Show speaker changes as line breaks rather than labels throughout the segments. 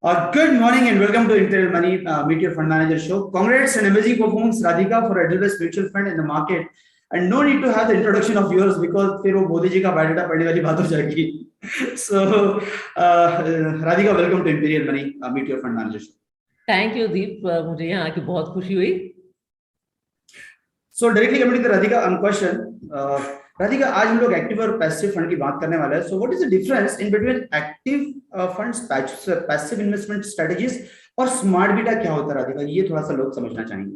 Good morning and welcome to Intel Money Meet Your Fund Manager Show. Congrats and amazing performance, Radhika, for Edelweiss Mutual Fund in the market. And no need to have the introduction of yours because फिर वो मोदी जी का biodata पढ़ने वाली बात हो जाएगी. So, Radhika, welcome to Imperial Money Meet Your Fund Manager Show.
Thank you, Deep. मुझे यहाँ आके बहुत खुशी हुई.
So directly coming to Radhika on question. Radhika, आज हम लोग एक्टिव और पैसिव फंड की बात करने वाले हैं. So what is the difference in between active funds, passive investment strategies और स्मार्ट बीटा क्या होता है राधिका? ये थोड़ा सा लोग समझना चाहेंगे.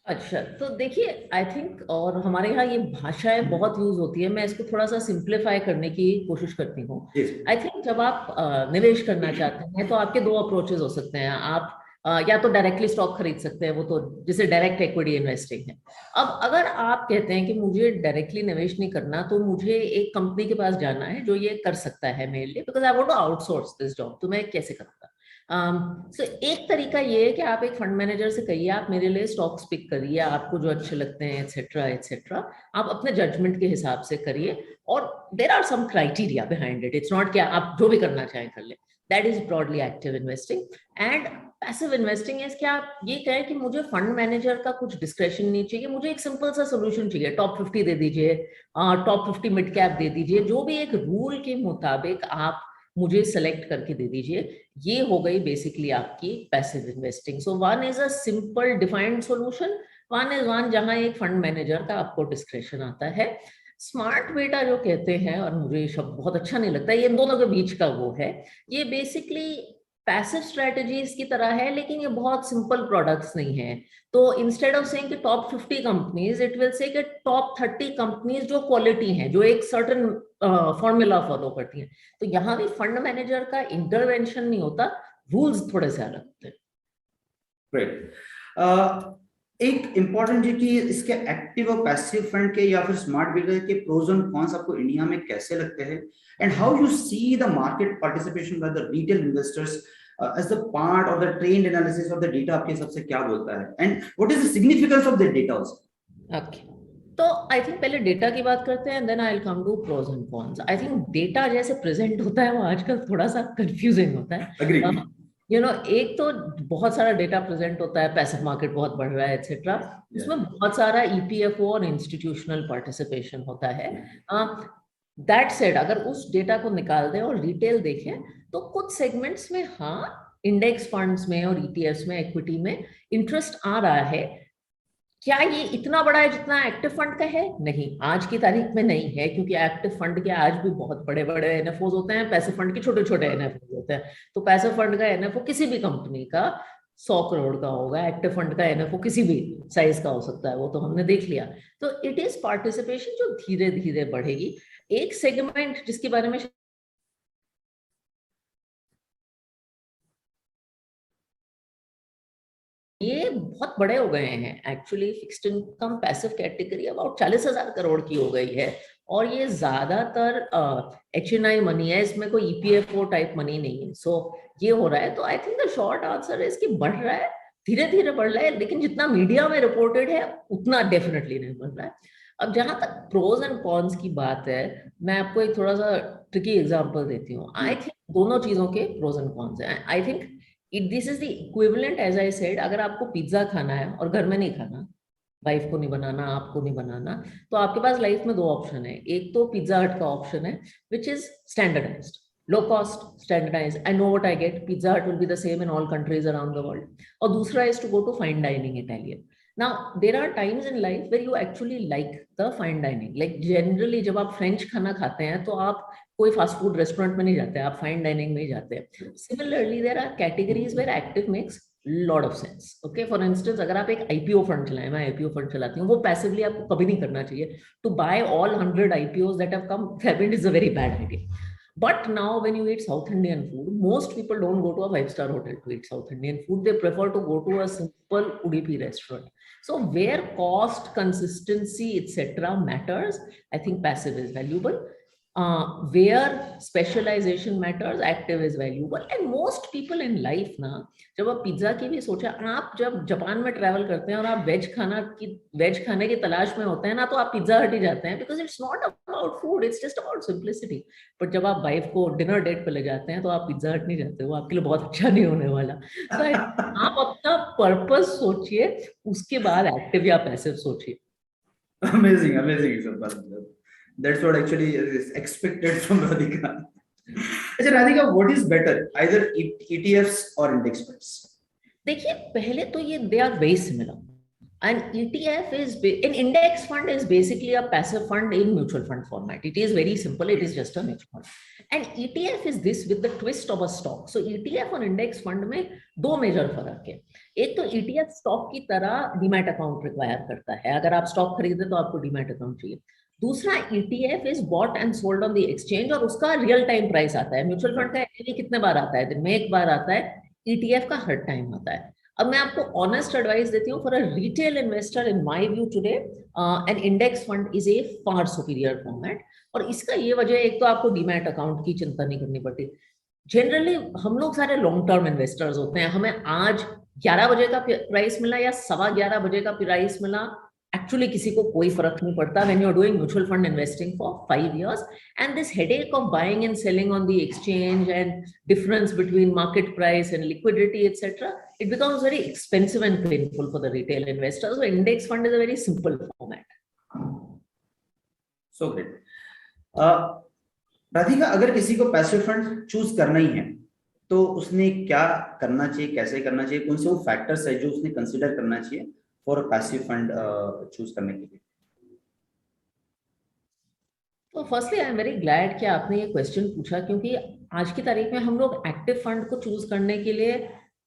अच्छा, तो देखिए, आई थिंक और हमारे यहाँ ये भाषाएं बहुत यूज होती है. मैं इसको थोड़ा सा सिंप्लीफाई करने की कोशिश करती हूँ. आई थिंक जब आप निवेश करना चाहते हैं तो आपके दो अप्रोचेस हो सकते हैं. आप या तो डायरेक्टली स्टॉक खरीद सकते हैं, वो तो जिसे डायरेक्ट इक्विटी इन्वेस्टिंग है. अब अगर आप कहते हैं कि मुझे डायरेक्टली निवेश नहीं करना, तो मुझे एक कंपनी के पास जाना है जो ये कर सकता है मेरे लिए, because I want to outsource this job. तो मैं कैसे करूँगा? So, एक तरीका ये है कि आप एक फंड मैनेजर से कहिए आप मेरे लिए स्टॉक्स पिक करिए, आपको जो अच्छे लगते हैं एटसेट्रा एटसेट्रा. आप अपने जजमेंट के हिसाब से करिए और there are some criteria behind it. It's not कि आप जो भी करना चाहें कर ले. That is broadly active investing. And passive investing is कि आप ये कहें कि मुझे फंड मैनेजर का कुछ डिस्क्रेशन नहीं चाहिए, मुझे एक सिंपल सा सोल्यूशन चाहिए. टॉप 50 दे दीजिए, टॉप 50 मिड कैप दे दीजिए, जो भी एक रूल के मुताबिक आप मुझे सेलेक्ट करके दे दीजिए. ये हो गई बेसिकली आपकी passive investing. So one is a simple defined solution, one is one जहां एक फंड मैनेजर का आपको डिस्क्रेशन आता है. स्मार्ट बेटा जो कहते हैं, और मुझे ये शब्द बहुत अच्छा नहीं लगता, ये इन दोनों के बीच का वो है. ये बेसिकली पैसिव स्ट्रेटजीज की तरह है, लेकिन ये बहुत सिंपल प्रोडक्ट्स नहीं है. तो इंस्टेड ऑफ सेइंग कि top 50 companies, it will say कि टॉप 30 कंपनीज जो क्वालिटी हैं, जो एक सर्टेन फॉर्मूला फॉलो करती हैं. तो यहाँ भी फंड मैनेजर का इंटरवेंशन नहीं होता, रूल्स थोड़े से अलग होते हैं.
ग्रेट. एक इंपॉर्टेंट है कि इसके एक्टिव और पैसिव फंड के या फिर स्मार्ट बीटा के प्रोज एंड कॉन्स आपको इंडिया में कैसे लगते हैं, and how you see the market participation by the retail investors as the part of the trained analysis of the data आपके हिसाब से क्या बोलता है, and what is the significance of the data also?
Okay. तो I think पहले data की बात करते हैं, then I will come to pros and cons. I think data जैसे प्रेजेंट होता है वो आजकल थोड़ा सा कंफ्यूजिंग होता है. यू नो, एक तो बहुत सारा डेटा प्रेजेंट होता है, पैसिव मार्केट बहुत बढ़ रहा है एटसेट्रा. उसमें बहुत सारा ईपीएफओ और इंस्टीट्यूशनल पार्टिसिपेशन होता है. दैट सेड, अगर उस डेटा को निकाल दें और रिटेल देखें तो कुछ सेगमेंट्स में हाँ, इंडेक्स फंड्स में और ईटीएफ्स में, इक्विटी में इंटरेस्ट आ रहा है. क्या ये इतना बड़ा है जितना एक्टिव फंड का है? नहीं, आज की तारीख में नहीं है, क्योंकि एक्टिव फंड के आज भी बहुत बड़े बड़े एनएफओज होते हैं, पैसिव फंड के छोटे छोटे एनएफओज होते हैं. तो पैसिव फंड का एनएफओ किसी भी कंपनी का 100 करोड़ का होगा, एक्टिव फंड का एनएफओ किसी भी साइज का हो सकता है, वो तो हमने देख लिया. तो इट इज पार्टिसिपेशन जो धीरे धीरे बढ़ेगी. एक सेगमेंट जिसके बारे में ये बहुत बड़े हो गए हैं actually. Fixed income passive category about 40,000 crore की हो गई है, और ये ज्यादातर HNI मनी है, इसमें कोई EPFO टाइप मनी नहीं है. सो ये हो रहा है. तो I think the short answer है इसकी बढ़ रहा है, धीरे धीरे बढ़ रहा है, लेकिन जितना मीडिया में रिपोर्टेड है उतना डेफिनेटली नहीं बढ़ रहा है. अब जहां तक प्रोज एंड कॉन्स की बात है, मैं आपको एक थोड़ा सा ट्रिकी एग्जांपल देती हूँ. आई थिंक दोनों चीजों के प्रोज एंड कॉन्स हैं. I think this is the equivalent, as I said, अगर आपको पिज्जा खाना है और घर में नहीं खाना, वाइफ को नहीं बनाना, आपको नहीं बनाना, तो आपके पास लाइफ में दो ऑप्शन है. एक तो पिज्जा हट का ऑप्शन है, which is standardized, low cost, standardized. I know what I get, Pizza Hut will be the same in all countries around the world. और दूसरा is to go to fine dining Italian. Now, there are times in life where you actually like the fine dining. Like generally, जब आप French खाना खाते हैं तो आप कोई फास्ट फूड रेस्टोरेंट में नहीं जाते, आप फाइन डाइनिंग में ही जाते हैं. Similarly, there are categories where active makes lot of sense. Okay, for instance, अगर आप एक IPO फंड चलाएं, मैं IPO फंड चलाती हूँ, वो पैसिवली आपको कभी नहीं करना चाहिए. To buy all 100 IPOs that have come happened is a very bad idea. But now when you eat South Indian food, most people don't go to a 5-star hotel to eat South Indian food. They prefer to go to a simple Udupi restaurant. So where cost, consistency, etc. matters, I think passive is valuable. where specialization matters, active is valuable. And most people in life ना, जब आप pizza की भी सोचा, आप जब Japan में travel करते हैं और आप वेज खाने की तलाश में होते हैं ना, तो आप पिज्जा हट ही जाते हैं, because it's not about food, it's just about simplicity. But जब आप वाइफ को डिनर डेट पे ले जाते हैं तो आप पिज्जा हट नहीं जाते, वो आपके लिए बहुत अच्छा नहीं होने वाला. So, आप अपना पर्पस सोचिए, उसके बाद एक्टिव या पैसिव सोचिए.
Amazing, amazing. That's what actually is expected from Radhika. अच्छा Radhika, what is better, either ETFs or index funds?
देखिए, पहले तो ये they are very similar. An ETF is an index fund is basically a passive fund in mutual fund format. It is very simple. It is just a mutual fund. And ETF is this with the twist of a stock. So ETF और index fund में दो major फर्क है. एक तो ETF stock की तरह demat account require करता है. अगर आप स्टॉक खरीदे तो आपको डीमैट अकाउंट चाहिए. दूसरा, ETF is bought and sold on the exchange और उसका रियल टाइम प्राइस आता है. म्यूचुअल फंड का एनएवी कितने बार आता है? दिन में एक बार आता है. ETF का हर टाइम आता है. अब मैं आपको ऑनेस्ट एडवाइस देती हूँ. For a retail investor, in my view today, an index fund is a far superior format. और इसका ये वजह है, एक तो आपको डीमैट अकाउंट की चिंता नहीं करनी पड़ती. जनरली हम लोग सारे लॉन्ग टर्म इन्वेस्टर्स होते हैं. हमें आज 11 बजे का प्राइस मिला या 11:15 बजे का प्राइस मिला, एक्चुअली किसी को कोई फर्क नहीं पड़ता when you're doing mutual fund investing for 5 years. And this headache of buying and selling on the exchange and difference between market price and liquidity, etc., it becomes very expensive and painful for the retail investors. So index fund is a very simple format.
So great. Radhika, अगर किसी को passive fund choose करना ही है तो उसने क्या करना चाहिए, कैसे करना चाहिए, कौन से वो फैक्टर्स है जो उसने कंसीडर करना चाहिए for a passive fund choose करने के लिए?
तो firstly I am very glad कि आपने ये क्वेश्चन पूछा, क्योंकि आज की तारीख में हम लोग एक्टिव फंड को चूज करने के लिए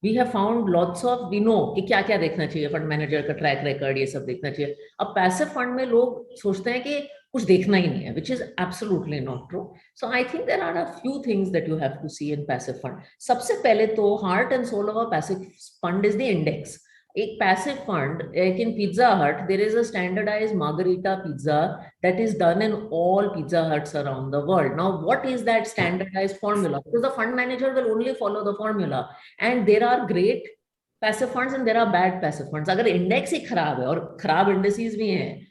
we have found lots of, we know कि क्या क्या देखना चाहिए, फंड मैनेजर का ट्रैक रिकॉर्ड, ये सब देखना चाहिए. अब पैसिव फंड में लोग सोचते हैं कि कुछ देखना ही नहीं है, which is absolutely not true. So I think there are a few things that you have to see in passive fund. सबसे पहले तो heart and soul of a passive fund is the index. एक passive fund, like in Pizza Hut, there is a standardized margarita pizza that is done in all Pizza Huts around the world. Now, what is that standardized formula? Because the fund manager will only follow the formula. And there are great passive funds and there are bad passive funds. अगर index ही खराब है, और खराब indices भी हैं,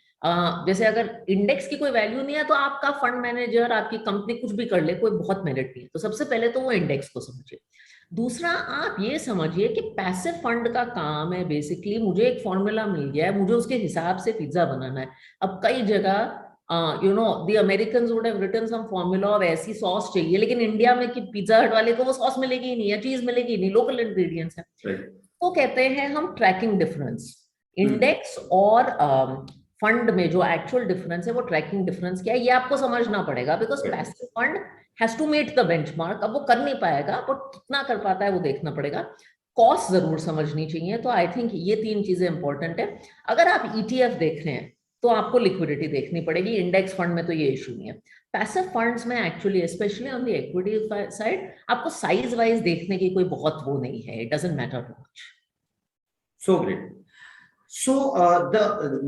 जैसे अगर index की कोई वैल्यू नहीं है तो आपका फंड मैनेजर, आपकी कंपनी कुछ भी कर ले, कोई बहुत मेरिट नहीं है. तो सबसे पहले तो वो इंडेक्स को समझिए. दूसरा, आप ये समझिए कि पैसिव फंड का काम है बेसिकली, मुझे एक फॉर्मूला मिल गया है, मुझे उसके हिसाब से पिज्जा बनाना है. अब कई जगह you know the Americans would have written some formula of ऐसी सॉस चाहिए, लेकिन इंडिया में कि पिज्जा हट वाले को वो सॉस मिलेगी ही नहीं या चीज मिलेगी ही नहीं, लोकल इंग्रेडिएंट्स है. तो कहते हैं हम ट्रैकिंग डिफरेंस. इंडेक्स और फंड में जो एक्चुअल डिफरेंस है वो ट्रैकिंग डिफरेंस क्या है, ये आपको समझना पड़ेगा. Because passive fund has to meet the benchmark. अब वो कर नहीं पाएगा, बट कितना कर पाता है वो देखना पड़ेगा. कॉस्ट जरूर समझनी चाहिए. तो आई थिंक ये 3 चीजें इंपॉर्टेंट है. अगर आप ETF देख रहे हैं तो आपको लिक्विडिटी देखनी पड़ेगी. इंडेक्स फंड में तो ये इशू नहीं है. पैसिव फंड्स में actually, specially on the equity side, आपको साइज वाइज देखने की कोई बहुत वो नहीं है. It doesn't matter too much.
So great. So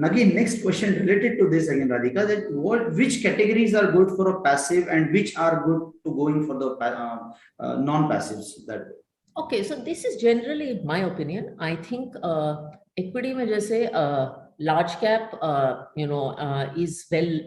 again, next question related to this again, Radhika, that which categories are good for a passive and which are good to going for the non-passives? That
okay, so this is generally my opinion. I think equity में जैसे large cap is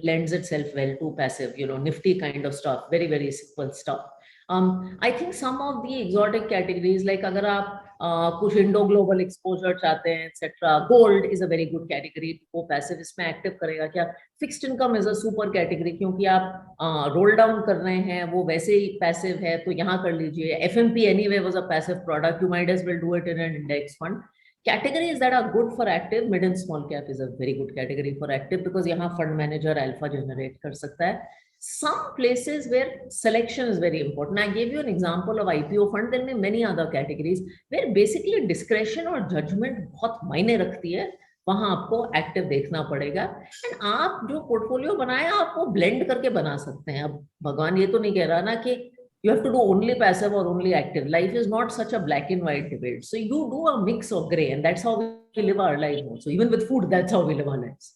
lends itself well to passive, nifty kind of stuff, very very simple stuff. I think some of the exotic categories, like अगर आप कुछ Indo global exposure चाहते हैं etcetera, gold is a very good category. वो passive इसमें active करेगा क्या. Fixed income is a super category, क्योंकि आप रोल डाउन कर रहे हैं, वो वैसे ही पैसिव है, तो यहाँ कर लीजिए. FMP anyway was a passive product, you might as well do it in an index fund. Categories that are good for active, mid and small cap is a very good category for active, because यहाँ fund manager alpha generate कर सकता है. Some places where selection is very important. I gave you an example of IPO fund. There are many other categories where basically discretion और judgment बहुत मायने रखती है. वहां आपको एक्टिव देखना पड़ेगा. एंड आप जो पोर्टफोलियो बनाए आप वो ब्लेंड करके बना सकते हैं. अब भगवान ये तो नहीं कह रहा ना कि you have to do only passive or only active. Life is not such a black and white debate. So you do a mix of gray, and that's how we live our life also. Even with food, that's how we live our lives.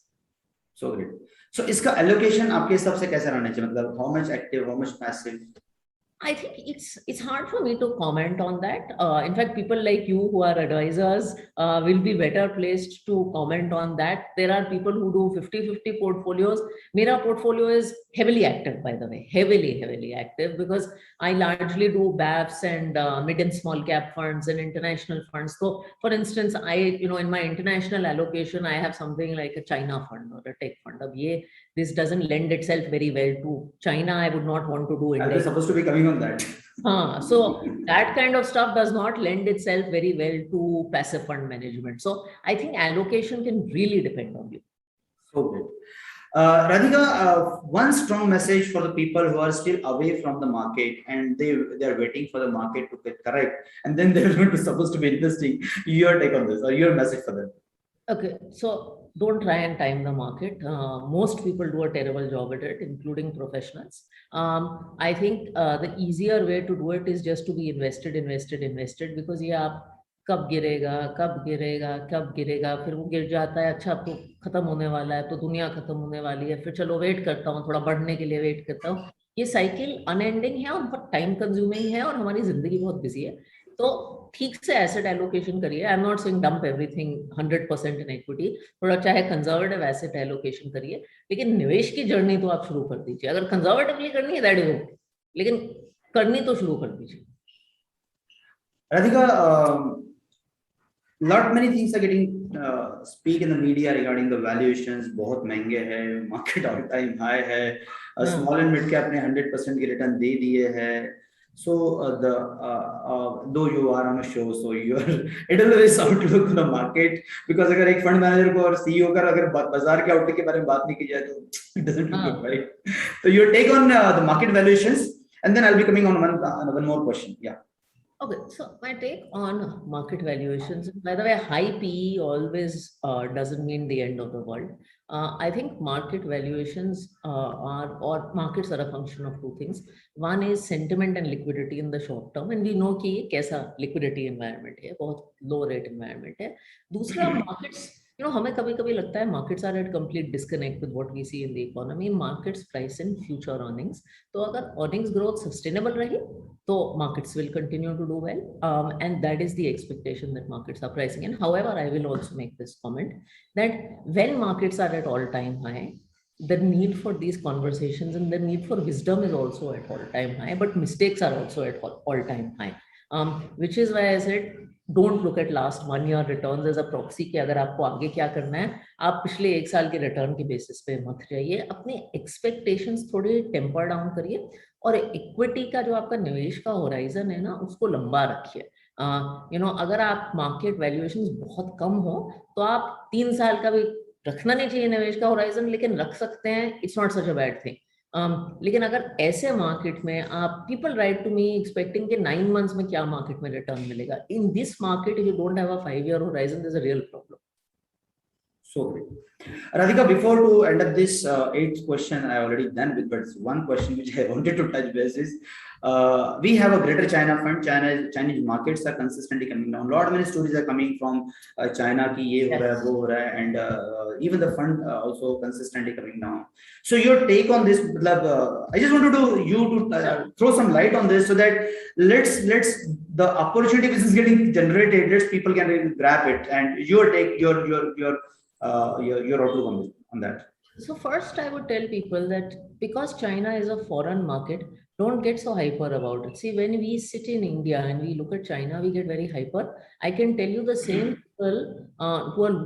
So great. So इसका allocation आपके हिसाब से कैसे रहना चाहिए, मतलब how much active, how much passive?
I think it's hard for me to comment on that. In fact, people like you who are advisors will be better placed to comment on that. There are people who do 50-50 portfolios. Mera portfolio is heavily active, by the way, heavily active, because I largely do BAFs and mid and small cap funds and international funds. So, for instance, in my international allocation, I have something like a China fund or a tech fund. This doesn't lend itself very well to China. I would not want to do
I
index.
was supposed to be coming on that.
So that kind of stuff does not lend itself very well to passive fund management. So I think allocation can really depend on you.
So good. Radhika, one strong message for the people who are still away from the market and they're waiting for the market to get correct, and then they're going to supposed to be investing. Your take on this, or your message for them?
Okay, so don't try and time the market. Most people do a terrible job at it, including professionals. I think the easier way to do it is just to be invested, because ये आप कब गिरेगा, फिर वो गिर जाता है, अच्छा अब तो खत्म होने वाला है, तो दुनिया खत्म होने वाली है, फिर चलो वेट करता हूँ, थोड़ा बढ़ने के लिए वेट करता हूँ. ये साइकिल अनएंडिंग है और बहुत टाइम कंज्यूमिंग है और हमारी जिंदगी बहुत बिजी है. तो ठीक से एसेट एलोकेशन करिए. I am not saying dump everything 100% in equity. थोड़ा चाहे कंजर्वेटिव एसेट एलोकेशन करिए, लेकिन निवेश की जर्नी तो आप शुरू कर दीजिए. अगर कंजर्वेटिवली करनी है दैट इज ओके, लेकिन करनी तो शुरू कर दीजिए.
Radhika, lot many things are getting speak in the media regarding the valuations. बहुत महंगे हैं, market all time high है, small and mid cap ने 100% की रिटर्न दे दिए है. So though you are on a show, so your edelweiss outlook on the market, because अगर एक फंड मैनेजर को और सीईओ का अगर बाजार के आउटलुक के बारे में बात नहीं की जाए तो it doesn't look good, right? So your take on the market valuations, and then I'll be coming on one more question. Yeah.
Okay, so my take on market valuations, by the way, high PE always doesn't mean the end of the world. I think market valuations markets are a function of two things. One is sentiment and liquidity in the short term, and we know कि ये कैसा liquidity environment है, बहुत low rate environment है. दूसरा markets, हमें कभी-कभी लगता है markets are at complete disconnect with what we see in the economy. Markets price in future earnings. तो अगर earnings growth sustainable रही, तो markets will continue to do well, and that is the expectation that markets are pricing in. However, I will also make this comment that when markets are at all-time high, the need for these conversations and the need for wisdom is also at all-time high, but mistakes are also at all-time high, which is why I said don't look at last 1 year returns as a proxy कि अगर आपको आगे क्या करना है, आप पिछले 1 साल के रिटर्न के बेसिस पे मत जाइए. अपने एक्सपेक्टेशंस थोड़े टेम्पर डाउन करिए और इक्विटी का जो आपका निवेश का होराइजन है ना, उसको लंबा रखिए. अगर आप मार्केट वैल्यूएशंस बहुत कम हो तो आप 3 साल का भी रखना नहीं चाहिए निवेश का होराइजन, लेकिन रख सकते हैं. It's not such a bad thing. लेकिन अगर ऐसे मार्केट में आप people write to me expecting कि 9 months में क्या मार्केट में रिटर्न मिलेगा, in this market if you don't have a 5-year horizon, there's a real problem.
So great. Radhika, before to end up this 8th question, I already done with, but one question which I wanted to touch base is, we have a Greater China fund. Chinese markets are consistently coming down. Lot many stories are coming from China कि ये हो रहा है, वो हो रहा है, and even the fund also consistently coming down. So your take on this, I just wanted you to throw some light on this, so that let's the opportunity which is getting generated, let's people can really grab it, and your take, your outlook on that.
So first I would tell people that because China is a foreign market, don't get so hyper about it. See, when we sit in India and we look at China, we get very hyper. I can tell you the same people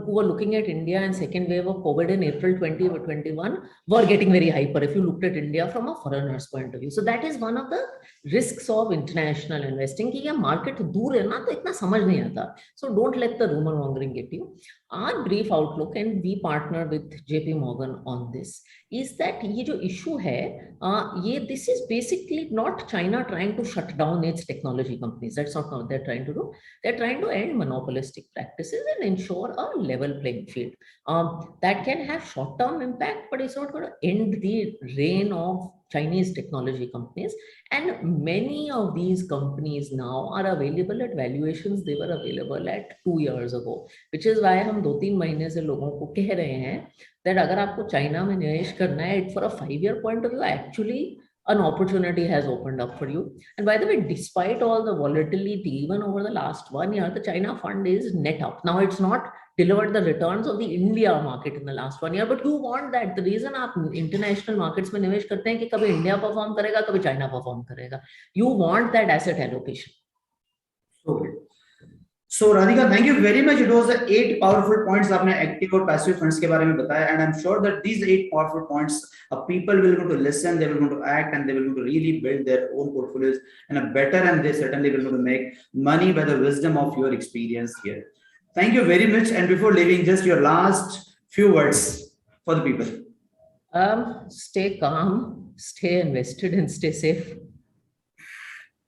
who were looking at India and second wave of COVID in April 2021 were getting very hyper if you looked at India from a foreigner's point of view. So that is one of the risks of international investing कि ये market दूर है ना, तो इतना समझ नहीं आता. So don't let the rumor mongering get you. Our brief outlook, and we partner with JP Morgan on this, is that ये जो issue है, this is basically not China trying to shut down its technology companies. That's not what they're trying to do. They're trying to end monopolistic practice. practices and ensure a level playing field. That can have short-term impact, but it's not going to end the reign of Chinese technology companies. And many of these companies now are available at valuations they were available at 2 years ago, which is why हम 2-3 महीने से लोगों को कह रहे हैं that अगर आपको चाइना में निवेश करना है, for a 5-year point of view, actually an opportunity has opened up for you. And by the way, despite all the volatility, even over the last 1 year, the China fund is net up. Now it's not delivered the returns of the India market in the last 1 year, but you want that. The reason आप international markets में निवेश करते हैं कि कभी India perform करेगा, कभी China perform करेगा. You want that asset allocation.
Okay. So Radhika, thank you very much. It was the 8 powerful points आपने active और passive funds के बारे में बताया, and I'm sure that these 8 powerful points, people will going to listen, they will going to act, and they will going to really build their own portfolios in a better, and they certainly will going to make money by the wisdom of your experience here. Thank you very much. And before leaving, just your last few words for the people.
Stay calm, stay invested, and stay safe.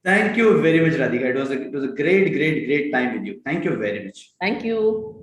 Thank you very much, Radhika. It was a great time with you. Thank you very much.
Thank you.